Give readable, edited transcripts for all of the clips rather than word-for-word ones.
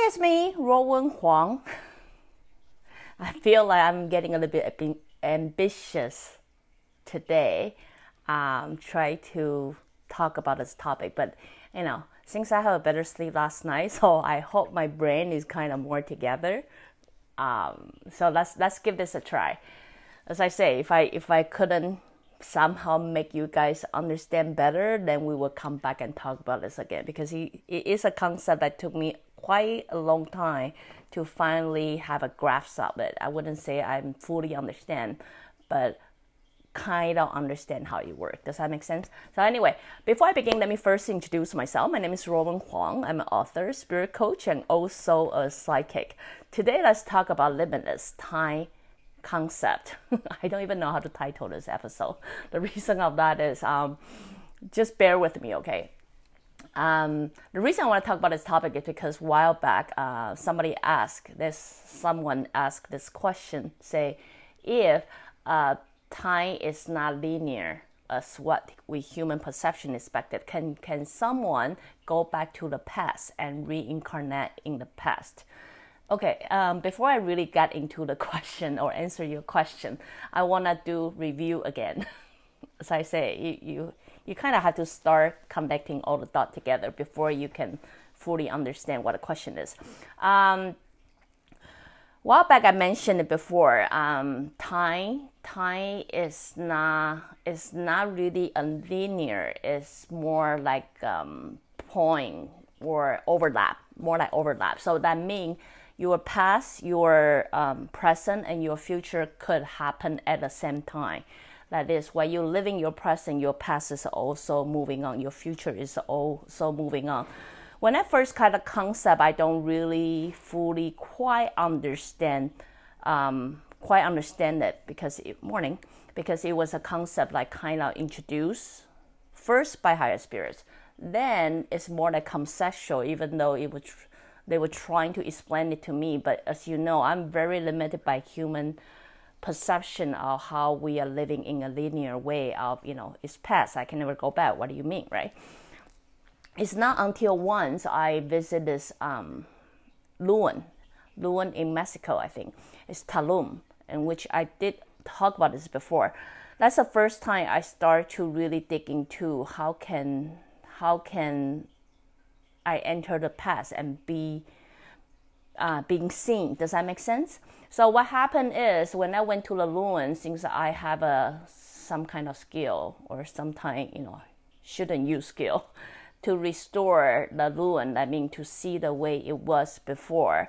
it's me, Ruowen Huang. I feel like I'm getting a little bit ambitious today. Try to talk about this topic, but since I have a better sleep last night, so I hope my brain is kind of more together. So let's give this a try. As I say, if I couldn't somehow make you guys understand better, then we will come back and talk about this again, because it is a concept that took me quite a long time to finally have a grasp of it. I wouldn't say I'm fully understand, but kind of understand how it works. Does that make sense? So anyway, before I begin, let me first introduce myself. My name is Ruowen Huang. I'm an author, spirit coach, and also a psychic. Today, let's talk about limitless time concept. I don't even know how to title this episode. The reason of that is just bear with me, okay? The reason I want to talk about this topic is because a while back, someone asked this question, say, if time is not linear as what we human perception expected, can someone go back to the past and reincarnate in the past? Okay, before I really get into the question or answer your question, I want to do review again. As I say, you kind of have to start connecting all the dots together before you can fully understand what the question is. A while back, I mentioned it before. Time is not really a linear. It's more like point or overlap, more like overlap. So that means your past, your present, and your future could happen at the same time. That is, while you're living your present, your past is also moving on. Your future is also moving on. When I first got the concept, I don't really fully quite understand it because it was a concept like kind of introduced first by higher spirits. Then it's more like conceptual, even though they were trying to explain it to me. But as you know, I'm very limited by human perception of how we are living in a linear way of, it's past, I can never go back. What do you mean, right? It's not until once I visit this Ruowen in Mexico, I think. It's Tulum, in which I did talk about this before. That's the first time I start to really dig into how can I enter the past and being seen. Does that make sense? So what happened is when I went to the Ruowen, since I have some kind of skill or sometimes, shouldn't use skill to restore the Ruowen, I mean to see the way it was before,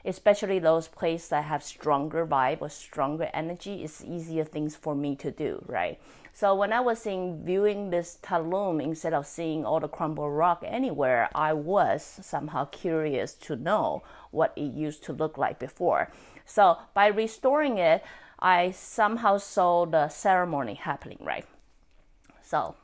especially those places that have stronger vibe or stronger energy, it's easier things for me to do, right? So when I was viewing this Tulum, instead of seeing all the crumbled rock anywhere, I was somehow curious to know what it used to look like before. So by restoring it, I somehow saw the ceremony happening, right? So,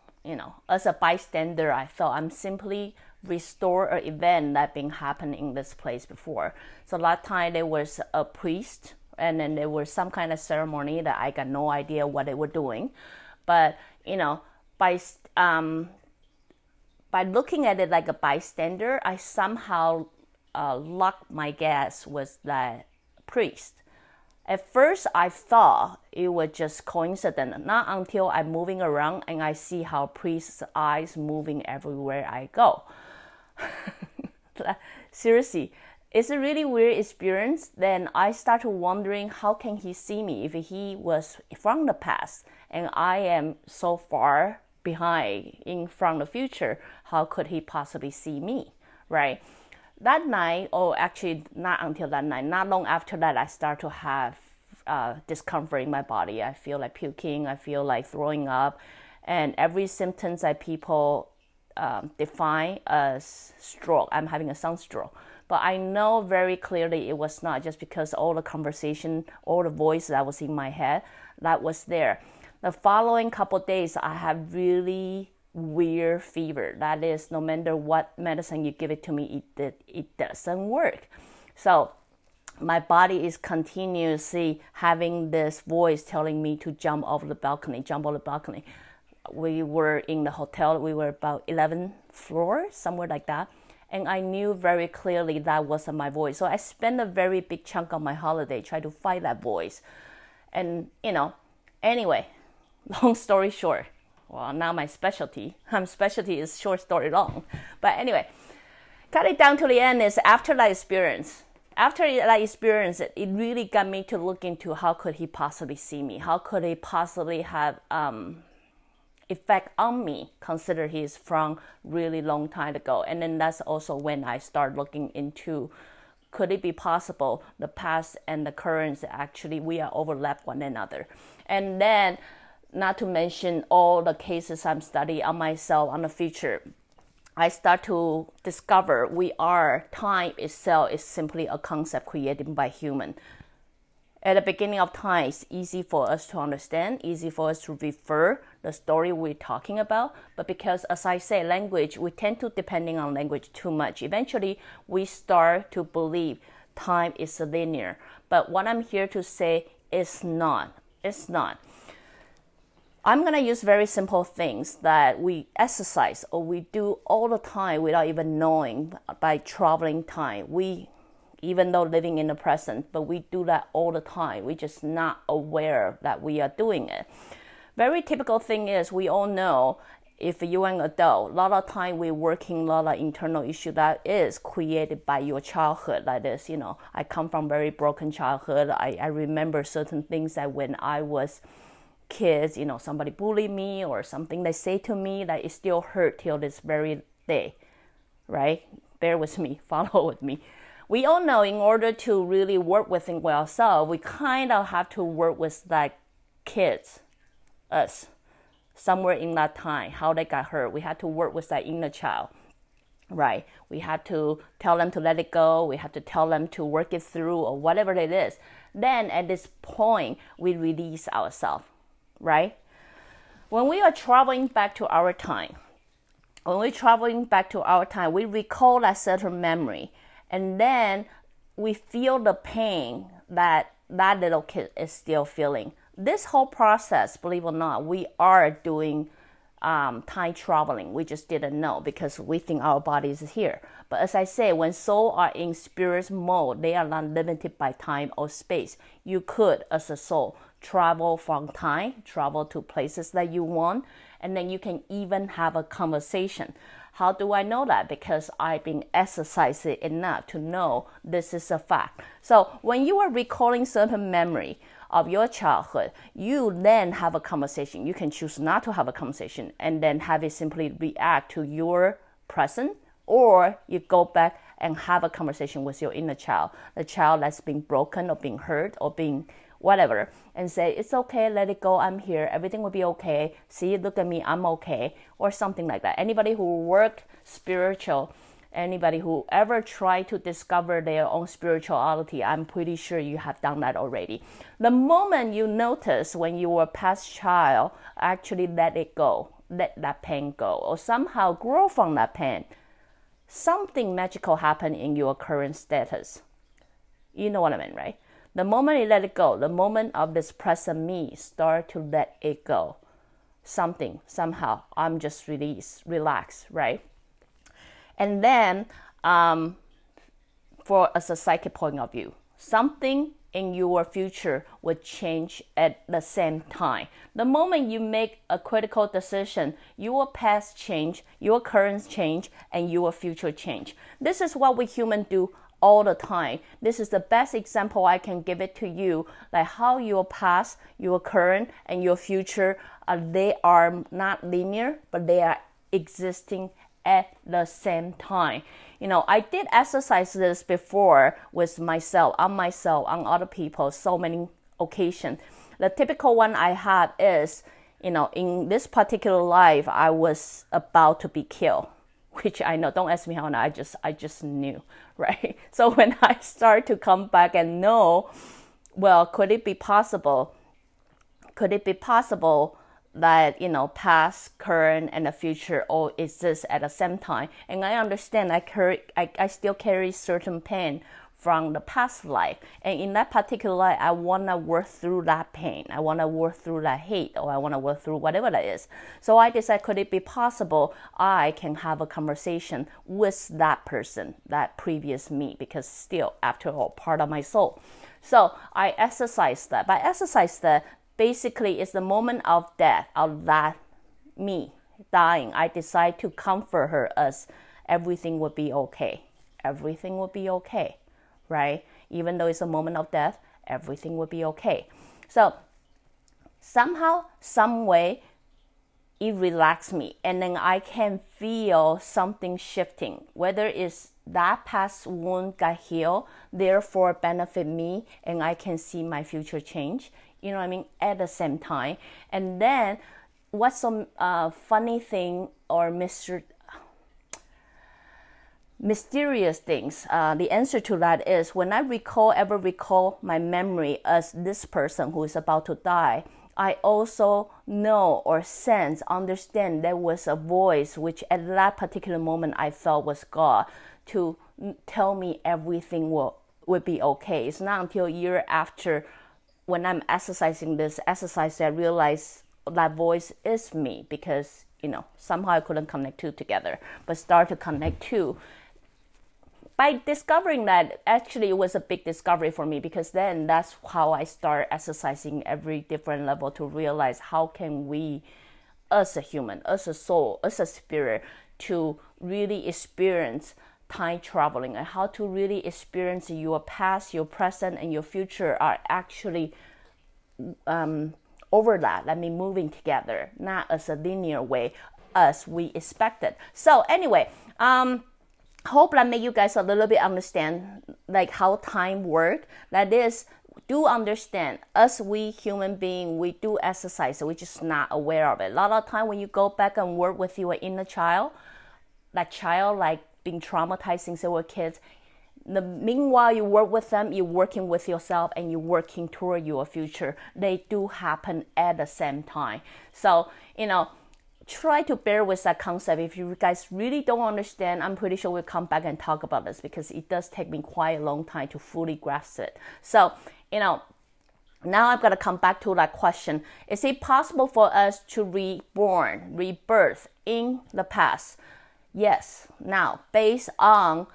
as a bystander, I felt I'm simply restore an event that been happening in this place before. So that time there was a priest, and then there was some kind of ceremony that I got no idea what they were doing. But, by looking at it like a bystander, I somehow locked my gaze with that priest. At first, I thought it was just coincidence. Not until I'm moving around and I see how priest's eyes moving everywhere I go. Seriously, it's a really weird experience. Then I started wondering, how can he see me if he was from the past and I am so far behind from the future? How could he possibly see me, right? That night, or actually not until that night, not long after that, I start to have discomfort in my body. I feel like puking, I feel like throwing up, and every symptoms that people define as stroke. I'm having a sunstroke. But I know very clearly it was not, just because all the conversation, all the voice that was in my head, that was there. The following couple of days, I have really weird fever. That is, no matter what medicine you give it to me, it doesn't work. So my body is continuously having this voice telling me to jump over the balcony. We were in the hotel. We were about 11th floor, somewhere like that. And I knew very clearly that wasn't my voice. So I spent a very big chunk of my holiday trying to find that voice. And, anyway, long story short, well, now my specialty is short story long. But anyway, cut it down to the end is after that experience, it really got me to look into how could he possibly see me? How could he possibly have effect on me, consider he's from really long time ago. And then that's also when I start looking into, could it be possible the past and the current actually we are overlap one another. And then not to mention all the cases I'm studying on myself on the future, I start to discover time itself is simply a concept created by human. At the beginning of time, it's easy for us to understand, easy for us to refer the story we're talking about. But because, as I say, language, we tend to depending on language too much. Eventually, we start to believe time is linear. But what I'm here to say is not. It's not. I'm going to use very simple things that we exercise or we do all the time without even knowing by traveling time. Even though living in the present, but we do that all the time. We're just not aware that we are doing it. Very typical thing is we all know if you're an adult, a lot of time we're working, a lot of internal issue that is created by your childhood. Like this, I come from very broken childhood. I remember certain things that when I was kids, somebody bullied me or something they say to me that it still hurt till this very day, right? Bear with me, follow with me. We all know in order to really work within ourselves, we kind of have to work with like kids, us, somewhere in that time, how they got hurt. We had to work with that inner child, right? We had to tell them to let it go. We have to tell them to work it through or whatever it is. Then at this point, we release ourselves, right? When we are traveling back to our time, we recall that certain memory. And then we feel the pain that little kid is still feeling. This whole process, believe it or not, we are doing time traveling. We just didn't know because we think our bodies is here. But as I say, when souls are in spirit mode, they are not limited by time or space. You could, as a soul, travel from time, travel to places that you want, and then you can even have a conversation. How do I know that? Because I've been exercising enough to know this is a fact. So when you are recalling certain memory of your childhood, you then have a conversation. You can choose not to have a conversation and then have it simply react to your present, or you go back and have a conversation with your inner child, the child that's been broken or being hurt or being whatever, and say, it's okay, let it go, I'm here, everything will be okay, see, look at me, I'm okay, or something like that. Anybody who worked spiritual, anybody who ever tried to discover their own spirituality, I'm pretty sure you have done that already. The moment you notice when you were past child, actually let it go, let that pain go, or somehow grow from that pain, something magical happened in your current status. You know what I mean, right? The moment you let it go, the moment of this present me start to let it go, somehow, I'm just relaxed, right? And then, as a psychic point of view, something in your future would change at the same time. The moment you make a critical decision, your past change, your current change, and your future change. This is what we humans do all the time. This is the best example I can give it to you, like how your past, your current, and your future, they are not linear, but they are existing at the same time. I did exercise this before with myself, on other people, so many occasions. The typical one I have is, in this particular life, I was about to be killed. Which I know, don't ask me how, I just knew, right? So when I start to come back and know, well, could it be possible that, past, current, and the future all exist at the same time? And I understand I still carry certain pain from the past life. And in that particular life, I want to work through that pain. I want to work through that hate, or I want to work through whatever that is. So I decided, could it be possible I can have a conversation with that person, that previous me, because still, after all, part of my soul. So I exercised that. By exercise that, basically, it's the moment of death, of that me dying. I decide to comfort her as everything would be okay. Everything will be okay, right? Even though it's a moment of death, everything will be okay. So somehow, some way, it relaxed me. And then I can feel something shifting, whether it's that past wound got healed, therefore benefit me, and I can see my future change, you know what I mean, at the same time. And then what's some funny thing or mysterious things, the answer to that is, when I ever recall my memory as this person who is about to die, I also know or sense, understand there was a voice which at that particular moment I felt was God to tell me everything would be okay. It's not until a year after, when I'm exercising this exercise, that I realize that voice is me, because, somehow I couldn't connect two together, but start to connect two. By discovering that, actually it was a big discovery for me, because then that's how I start exercising every different level to realize how can we, as a human, as a soul, as a spirit, to really experience time traveling, and how to really experience your past, your present, and your future are actually overlap, moving together, not as a linear way as we expected. So anyway, hope that made you guys a little bit understand how time works. That is, do understand, as we human beings, we do exercise, we're just not aware of it. A lot of time when you go back and work with your inner child, that child being traumatized since they were kids, meanwhile you work with them, you're working with yourself, and you're working toward your future. They do happen at the same time. So, try to bear with that concept. If you guys really don't understand, I'm pretty sure we'll come back and talk about this, because it does take me quite a long time to fully grasp it. So, now I've got to come back to that question. Is it possible for us to rebirth in the past? Yes. Now, based on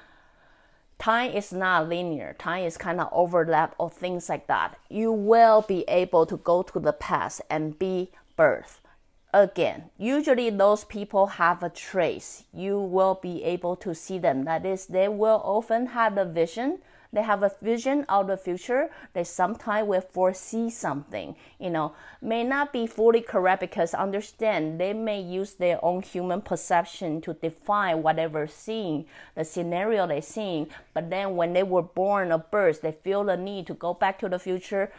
time is not linear. Time is kind of overlap or things like that. You will be able to go to the past and be birthed again. Usually those people have a trace. You will be able to see them. That is, they will often have a vision. They have a vision of the future. They sometimes will foresee something, may not be fully correct, because understand, they may use their own human perception to define whatever seeing, the scenario they're seeing. But then when they were born or birth, they feel the need to go back to the future.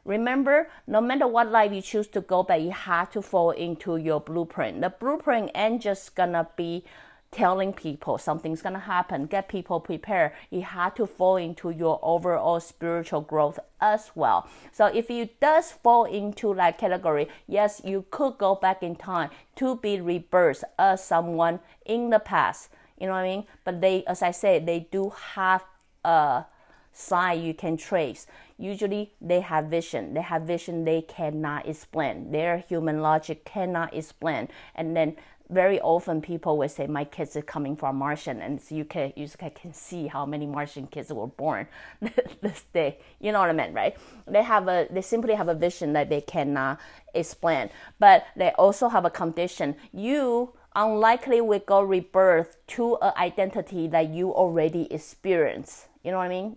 Remember, no matter what life you choose to go back, you have to fall into your blueprint. The blueprint ain't just gonna be telling people something's gonna happen, get people prepared. You have to fall into your overall spiritual growth as well. So if you does fall into that category, yes, you could go back in time to be rebirthed as someone in the past. You know what I mean? But they, as I said, they do have a sign you can trace. Usually they have vision. They have vision they cannot explain. Their human logic cannot explain. And then very often people will say, my kids are coming from Martian, and so you can see how many Martian kids were born this day. You know what I mean, right? They simply have a vision that they cannot explain. But they also have a condition. You unlikely will go rebirth to an identity that you already experienced. You know what I mean?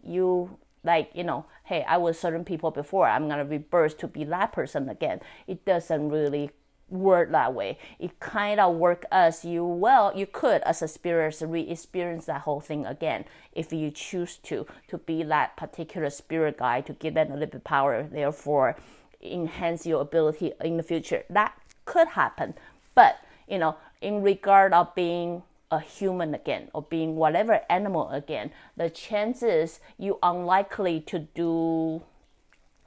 Hey, I was certain people before, I'm going to rebirth to be that person again. It doesn't really work that way. It kind of work as you could, as a spirit, re-experience that whole thing again if you choose to be that particular spirit guide, to give them a little bit of power, therefore enhance your ability in the future. That could happen. But, in regard of being a human again, or being whatever animal again, the chances you unlikely to do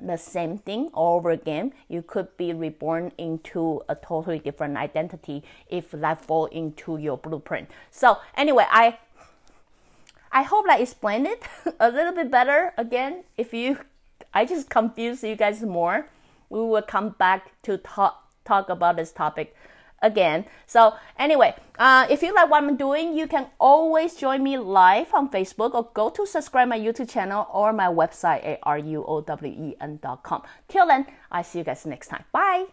the same thing all over again. You could be reborn into a totally different identity if that fall into your blueprint. So anyway, I I hope I explained it a little bit better. Again, I just confuse you guys more, we will come back to talk about this topic again. So anyway, if you like what I'm doing, you can always join me live on Facebook or go to subscribe my YouTube channel or my website at ruowen.com. Till then, I'll see you guys next time. Bye.